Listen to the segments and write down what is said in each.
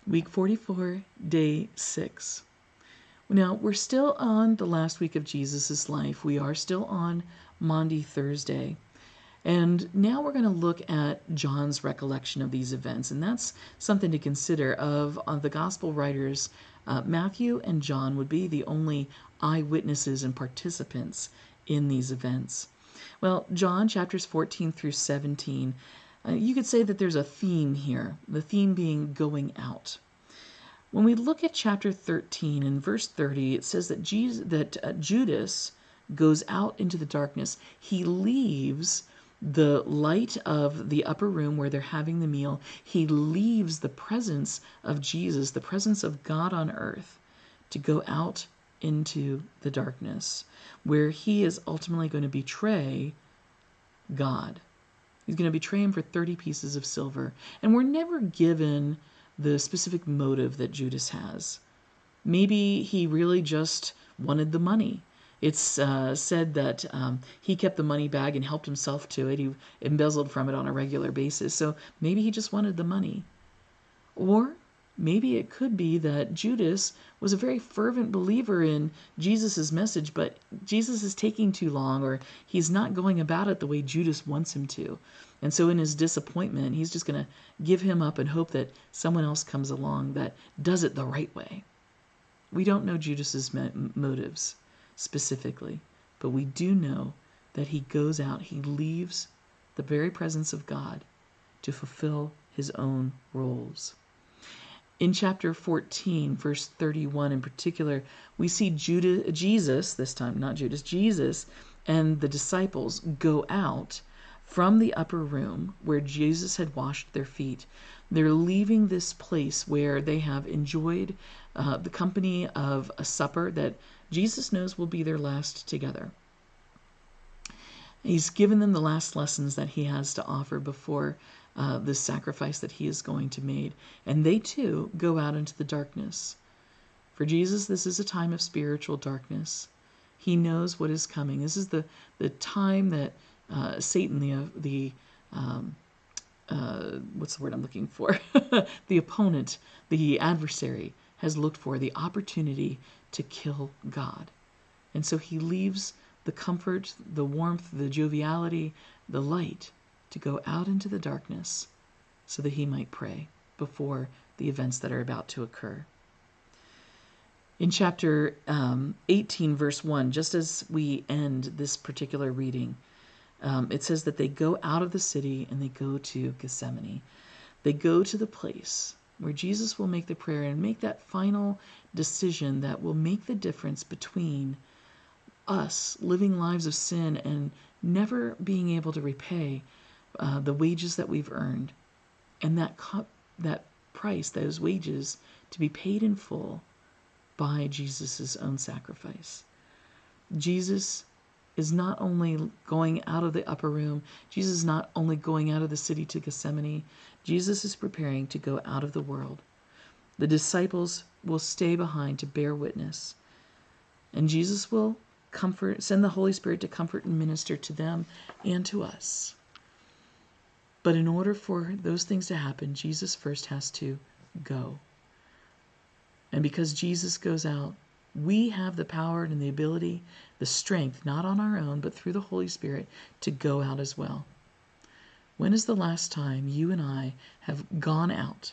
Week 44, day 6. Now, we're still on the last week of Jesus' life. We are still on Maundy Thursday. And now we're going to look at John's recollection of these events. And that's something to consider. Of the gospel writers, Matthew and John would be the only eyewitnesses and participants in these events. Well, John chapters 14 through 17, you could say that there's a theme here, the theme being going out. When we look at chapter 13 and verse 30, it says that Judas goes out into the darkness. He leaves the light of the upper room where they're having the meal. He leaves the presence of Jesus, the presence of God on earth, to go out into the darkness, where he is ultimately going to betray God. He's going to betray him for 30 pieces of silver. And we're never given the specific motive that Judas has. Maybe he really just wanted the money. It's said that he kept the money bag and helped himself to it. He embezzled from it on a regular basis. So maybe he just wanted the money. Or maybe it could be that Judas was a very fervent believer in Jesus' message, but Jesus is taking too long, or he's not going about it the way Judas wants him to. And so in his disappointment, he's just going to give him up and hope that someone else comes along that does it the right way. We don't know Judas's motives specifically, but we do know that he goes out, he leaves the very presence of God to fulfill his own roles. In chapter 14, verse 31 in particular, we see Jesus, this time not Judas, Jesus and the disciples go out from the upper room where Jesus had washed their feet. They're leaving this place where they have enjoyed the company of a supper that Jesus knows will be their last together. He's given them the last lessons that he has to offer before this sacrifice that he is going to make. And they too go out into the darkness. For Jesus, this is a time of spiritual darkness. He knows what is coming. This is the time that Satan, what's the word I'm looking for? The opponent, the adversary, has looked for the opportunity to kill God. And so he leaves the comfort, the warmth, the joviality, the light to go out into the darkness so that he might pray before the events that are about to occur. In chapter 18, verse 1, just as we end this particular reading, it says that they go out of the city and they go to Gethsemane. They go to the place where Jesus will make the prayer and make that final decision that will make the difference between us living lives of sin and never being able to repay the wages that we've earned, and that price, those wages, to be paid in full by Jesus' own sacrifice. Jesus is not only going out of the upper room, Jesus is not only going out of the city to Gethsemane, Jesus is preparing to go out of the world. The disciples will stay behind to bear witness, and Jesus will send the Holy Spirit to comfort and minister to them and to us. But in order for those things to happen, Jesus first has to go. And because Jesus goes out, we have the power and the ability, the strength, not on our own, but through the Holy Spirit, to go out as well. When is the last time you and I have gone out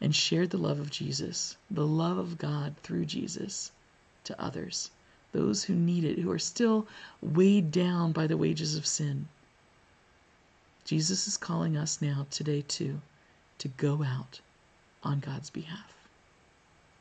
and shared the love of Jesus, the love of God through Jesus, to others, those who need it, who are still weighed down by the wages of sin? Jesus is calling us now today too to go out on God's behalf.